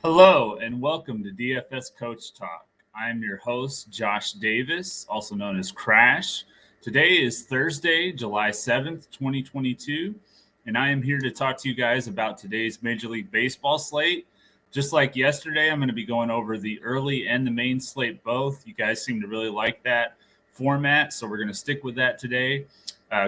Hello and welcome to DFS Coach Talk. I'm your host, Josh Davis, also known as Crash. Today is Thursday, July 7th, 2022, and I am here to talk to you guys about today's Major League Baseball slate. Just like yesterday, I'm going to be going over the early and the main slate both. You guys seem to really like that format, so we're going to stick with that today.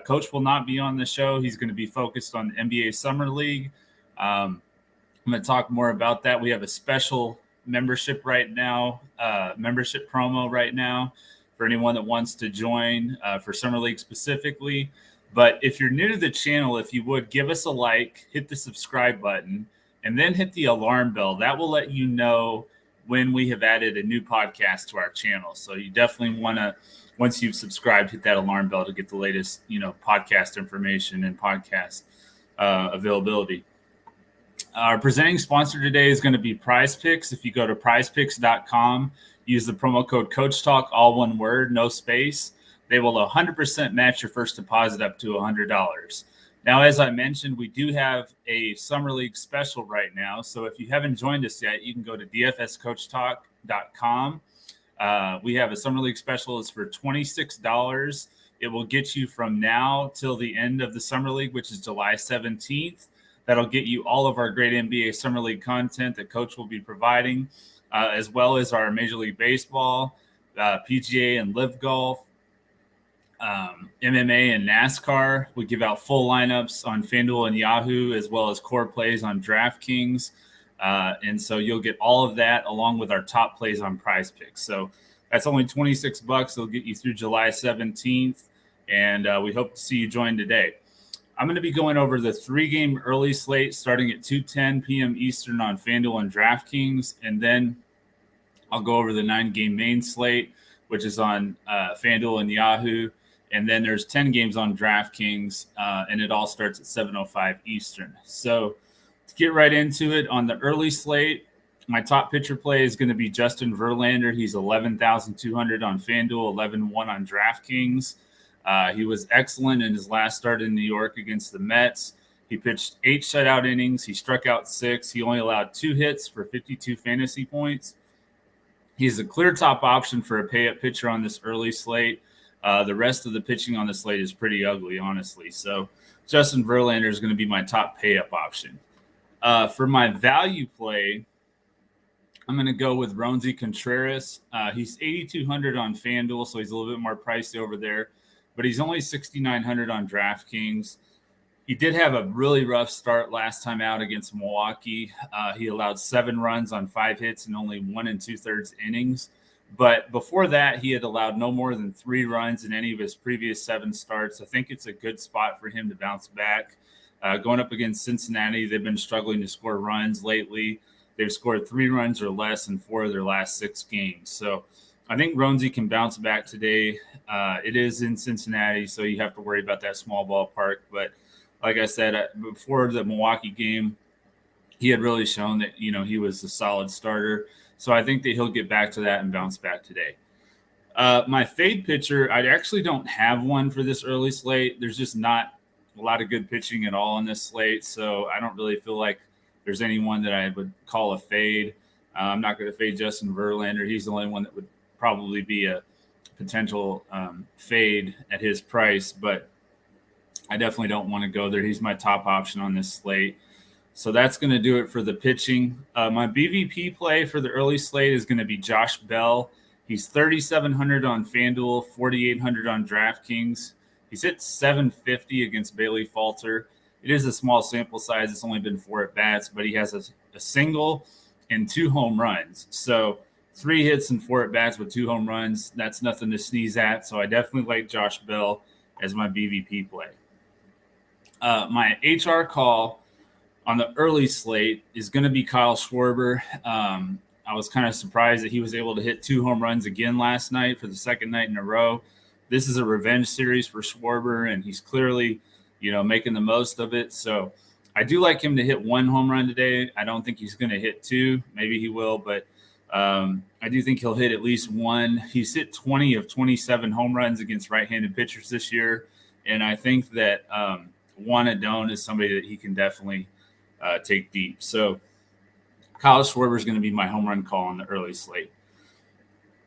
Coach will not be on the show. He's going to be focused on the NBA Summer League. I'm going to talk more about that. We have a special membership right now, membership promo right now for anyone that wants to join for Summer League specifically. But if you're new to the channel, if you would, give us a like, hit the subscribe button, and then hit the alarm bell. That will let you know when we have added a new podcast to our channel. So you definitely want to, once you've subscribed, hit that alarm bell to get the latest, podcast information and podcast availability. Our presenting sponsor today is going to be PrizePicks. If you go to prizepicks.com, use the promo code CoachTalk, all one word, no space. They will 100% match your first deposit up to $100. Now, as I mentioned, we do have a Summer League special right now. So if you haven't joined us yet, you can go to dfscoachtalk.com. We have a Summer League special. It's for $26. It will get you from now till the end of the Summer League, which is July 17th. That'll get you all of our great NBA Summer League content that Coach will be providing, as well as our Major League Baseball, PGA and Live Golf, MMA and NASCAR. We give out full lineups on Fanduel and Yahoo, as well as core plays on Draftkings. And so you'll get all of that along with our top plays on PrizePicks. So that's only $26. It'll get you through July 17th. And we hope to see you join today. I'm going to be going over the 3-game early slate starting at 2:10 p.m. Eastern on Fanduel and Draftkings, and then I'll go over the 9-game main slate, which is on Fanduel and Yahoo, and then there's 10 games on Draftkings, and it all starts at 7:05 Eastern. So to get right into it, on the early slate, my top pitcher play is going to be Justin Verlander. He's 11,200 on Fanduel, 11-1 on Draftkings. He was excellent in his last start in New York against the Mets. He pitched 8 shutout innings. He struck out 6. He only allowed 2 hits for 52 fantasy points. He's a clear top option for a pay-up pitcher on this early slate. The rest of the pitching on the slate is pretty ugly, honestly. So Justin Verlander is going to be my top pay-up option. For my value play, I'm going to go with Roansy Contreras. He's 8,200 on FanDuel, so he's a little bit more pricey over there. But he's only 6,900 on DraftKings. He did have a really rough start last time out against Milwaukee. He allowed 7 runs on 5 hits and only 1 2/3 innings. But before that, he had allowed no more than 3 runs in any of his previous 7 starts. I think it's a good spot for him to bounce back. Going up against Cincinnati, they've been struggling to score runs lately. They've scored 3 runs or less in 4 of their last 6 games. So I think Roansy can bounce back today. It is in Cincinnati, so you have to worry about that small ballpark. But like I said, before the Milwaukee game, he had really shown that, he was a solid starter. So I think that he'll get back to that and bounce back today. My fade pitcher, I actually don't have one for this early slate. There's just not a lot of good pitching at all on this slate. So I don't really feel like there's anyone that I would call a fade. I'm not going to fade Justin Verlander. He's the only one that would probably be a potential fade at his price, but I definitely don't want to go there. He's my top option on this slate. So that's going to do it for the pitching. My BVP play for the early slate is going to be Josh Bell. He's 3,700 on FanDuel, 4,800 on DraftKings. He's hit 750 against Bailey Falter. It is a small sample size. It's only been 4 at-bats, but he has a single and 2 home runs. So 3 hits and 4 at-bats with 2 home runs. That's nothing to sneeze at. So I definitely like Josh Bell as my BVP play. My HR call on the early slate is going to be Kyle Schwarber. I was kind of surprised that he was able to hit 2 home runs again last night for the second night in a row. This is a revenge series for Schwarber, and he's clearly, making the most of it. So I do like him to hit 1 home run today. I don't think he's going to hit 2. Maybe he will, but I do think he'll hit at least 1. He's hit 20 of 27 home runs against right-handed pitchers this year, and I think that Juan Adon is somebody that he can definitely take deep. So Kyle Schwarber is going to be my home run call on the early slate.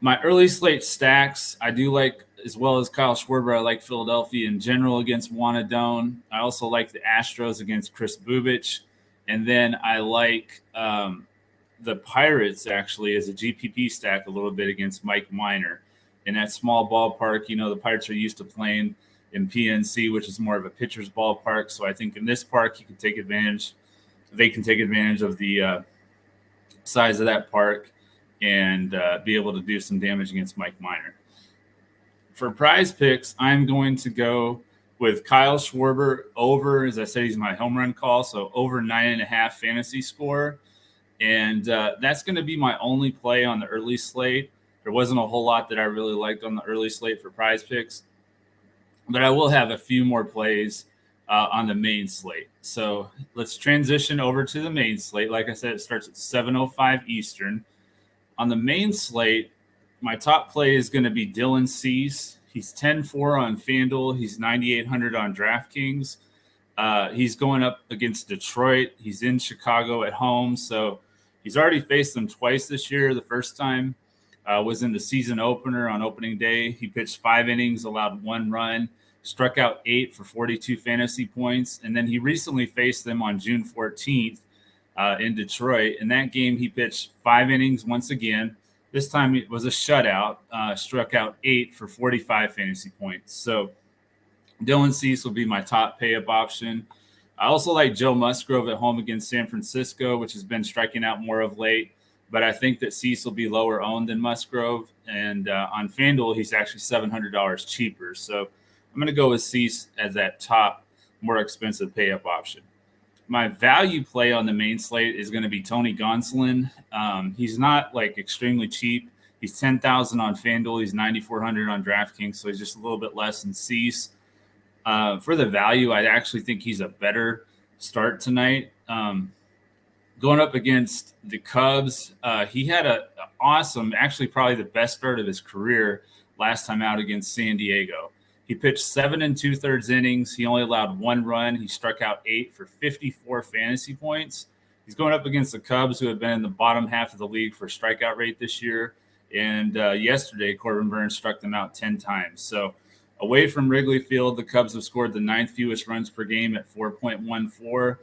My early slate stacks, I do like, as well as Kyle Schwarber, I like Philadelphia in general against Juan Adon. I also like the Astros against Chris Bubich. And then I like the Pirates, actually, as a GPP stack a little bit against Mike Minor. In that small ballpark, the Pirates are used to playing in PNC, which is more of a pitcher's ballpark. So I think in this park, they can take advantage of the size of that park and be able to do some damage against Mike Minor. For PrizePicks, I'm going to go with Kyle Schwarber over, as I said, he's my home run call, so over 9.5 fantasy score. And that's going to be my only play on the early slate. There wasn't a whole lot that I really liked on the early slate for PrizePicks, but I will have a few more plays on the main slate. So let's transition over to the main slate. Like I said, it starts at 7:05 Eastern. On the main slate, my top play is going to be Dylan Cease. He's 10-4 on FanDuel. He's 9,800 on DraftKings. He's going up against Detroit. He's in Chicago at home. So he's already faced them twice this year. The first time was in the season opener on opening day. He pitched 5 innings, allowed 1 run, struck out 8 for 42 fantasy points. And then he recently faced them on June 14th in Detroit. In that game, he pitched 5 innings once again. This time it was a shutout, struck out 8 for 45 fantasy points. So Dylan Cease will be my top pay-up option. I also like Joe Musgrove at home against San Francisco, which has been striking out more of late. But I think that Cease will be lower owned than Musgrove. And on FanDuel, he's actually $700 cheaper. So I'm going to go with Cease as that top, more expensive pay-up option. My value play on the main slate is going to be Tony Gonsolin. He's not like extremely cheap. He's 10,000 on FanDuel. He's 9,400 on DraftKings, so he's just a little bit less than Cease. For the value, I actually think he's a better start tonight. Going up against the Cubs, he had an awesome, actually probably the best start of his career last time out against San Diego. He pitched 7 2/3 innings. He only allowed 1 run. He struck out 8 for 54 fantasy points. He's going up against the Cubs, who have been in the bottom half of the league for strikeout rate this year. And yesterday, Corbin Burns struck them out 10 times. So away from Wrigley Field, the Cubs have scored the 9th fewest runs per game at 4.14.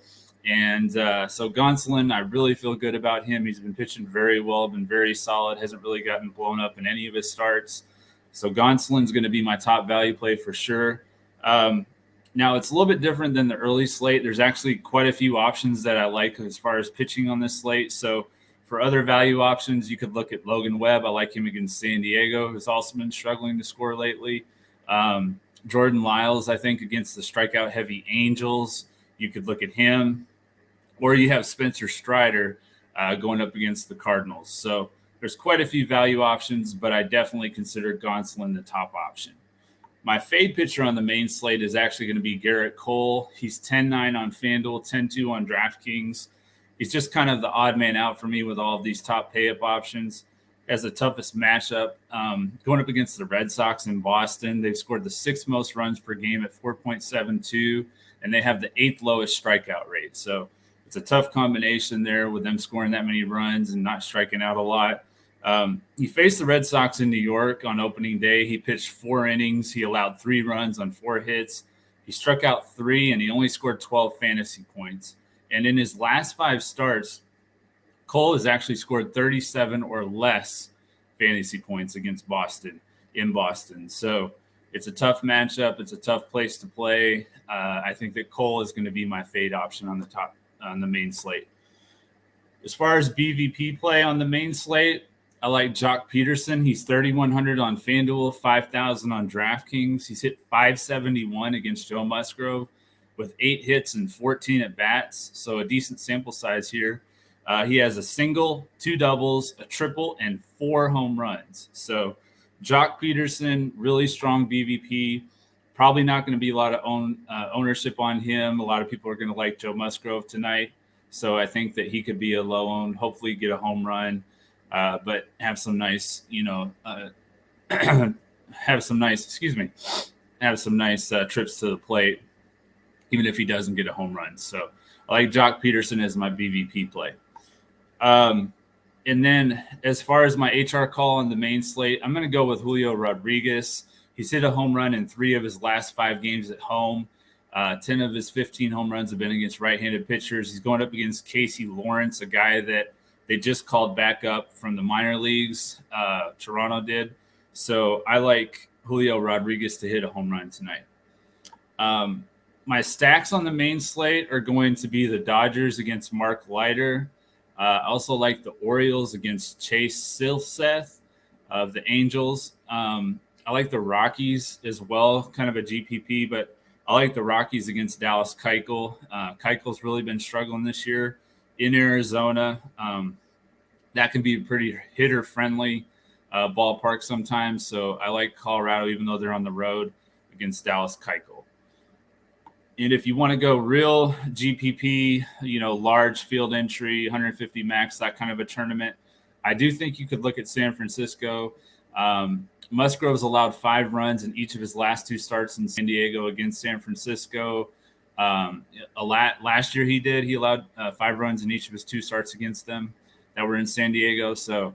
And so Gonsolin, I really feel good about him. He's been pitching very well, been very solid, hasn't really gotten blown up in any of his starts. So Gonsolin's going to be my top value play for sure. Now, it's a little bit different than the early slate. There's actually quite a few options that I like as far as pitching on this slate. So for other value options, you could look at Logan Webb. I like him against San Diego, who's also been struggling to score lately. Jordan Lyles, I think, against the strikeout-heavy Angels. You could look at him. Or you have Spencer Strider going up against the Cardinals. So there's quite a few value options, but I definitely consider Gonsolin the top option. My fade pitcher on the main slate is actually going to be Garrett Cole. He's 10-9 on FanDuel, 10-2 on DraftKings. He's just kind of the odd man out for me with all of these top pay-up options. As the toughest matchup, going up against the Red Sox in Boston. They've scored the 6th most runs per game at 4.72, and they have the 8th lowest strikeout rate. So it's a tough combination there with them scoring that many runs and not striking out a lot. He faced the Red Sox in New York on opening day. He pitched 4 innings. He allowed 3 runs on 4 hits. He struck out 3, and he only scored 12 fantasy points. And in his last 5 starts, Cole has actually scored 37 or less fantasy points against Boston in Boston. So it's a tough matchup. It's a tough place to play. I think that Cole is going to be my fade option on the main slate. As far as BVP play on the main slate, I like Jock Peterson. He's 3,100 on FanDuel, 5,000 on DraftKings. He's hit 571 against Joe Musgrove with 8 hits and 14 at-bats, so a decent sample size here. He has a single, 2 doubles, a triple, and 4 home runs. So Jock Peterson, really strong BVP. Probably not going to be a lot of ownership on him. A lot of people are going to like Joe Musgrove tonight. So I think that he could be a low-owned, hopefully get a home run. But have some nice, have some nice trips to the plate, even if he doesn't get a home run. So I like Jock Peterson as my BVP play. And then as far as my HR call on the main slate, I'm going to go with Julio Rodriguez. He's hit a home run in 3 of his last 5 games at home. 10 of his 15 home runs have been against right-handed pitchers. He's going up against Casey Lawrence, a guy that they just called back up from the minor leagues. Toronto did. So I like Julio Rodriguez to hit a home run tonight. My stacks on the main slate are going to be the Dodgers against Mark Leiter. I also like the Orioles against Chase Silseth of the Angels. I like the Rockies as well, kind of a GPP, but I like the Rockies against Dallas Keuchel. Keuchel's really been struggling this year in Arizona. That can be a pretty hitter-friendly ballpark sometimes, so I like Colorado, even though they're on the road, against Dallas Keuchel. And if you want to go real GPP, large field entry, 150 max, that kind of a tournament, I do think you could look at San Francisco. Musgrove's allowed 5 runs in each of his last 2 starts in San Diego against San Francisco. Last year he allowed 5 runs in each of his 2 starts against them that were in San Diego. So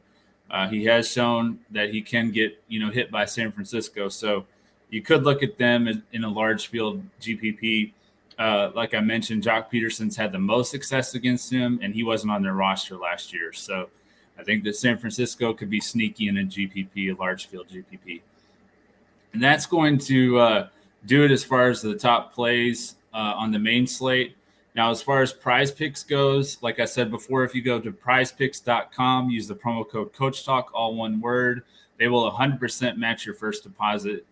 he has shown that he can get, hit by San Francisco. So you could look at them in a large field GPP. Like I mentioned, Jock Peterson's had the most success against him, and he wasn't on their roster last year. So I think that San Francisco could be sneaky in a GPP, a large field GPP. And that's going to do it as far as the top plays on the main slate. Now, as far as PrizePicks goes, like I said before, if you go to prizepicks.com, use the promo code CoachTalk, all one word, they will 100% match your first deposit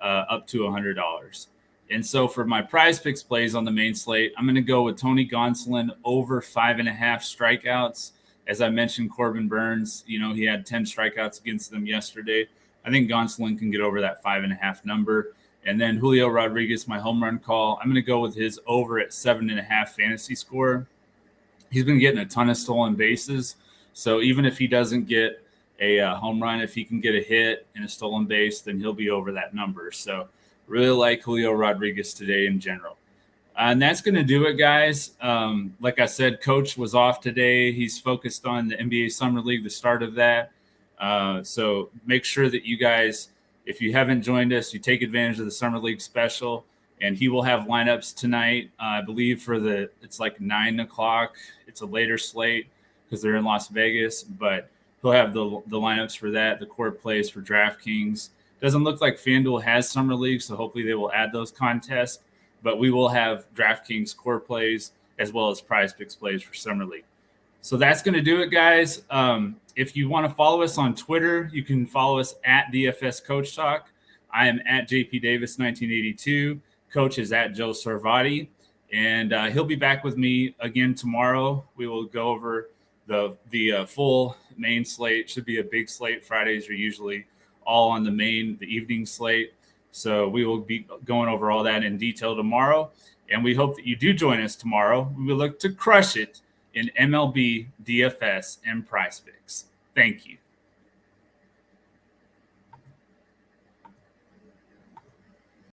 up to $100. And so for my PrizePicks plays on the main slate, I'm going to go with Tony Gonsolin over 5.5 strikeouts. As I mentioned, Corbin Burns, he had 10 strikeouts against them yesterday. I think Gonsolin can get over that 5.5 number. And then Julio Rodriguez, my home run call, I'm going to go with his over at 7.5 fantasy score. He's been getting a ton of stolen bases. So even if he doesn't get a home run, if he can get a hit and a stolen base, then he'll be over that number. So really like Julio Rodriguez today in general. And that's going to do it, guys. Like I said, Coach was off today. He's focused on the NBA Summer League, the start of that. So make sure that you guys, if you haven't joined us, you take advantage of the Summer League special. And he will have lineups tonight, I believe, it's like 9 o'clock. It's a later slate because they're in Las Vegas. But he'll have the lineups for that, the core plays for DraftKings. Doesn't look like FanDuel has Summer League, so hopefully they will add those contests. But we will have DraftKings core plays as well as PrizePicks plays for Summer League. So that's going to do it, guys. If you want to follow us on Twitter, you can follow us at DFS Coach Talk. I am at JP Davis 1982. Coach is at Joe Sarvati. And he'll be back with me again tomorrow. We will go over the full main slate. Should be a big slate. Fridays are usually all on the evening slate. So we will be going over all that in detail tomorrow. And we hope that you do join us tomorrow. We will look to crush it in MLB, DFS, and PrizePicks. Thank you.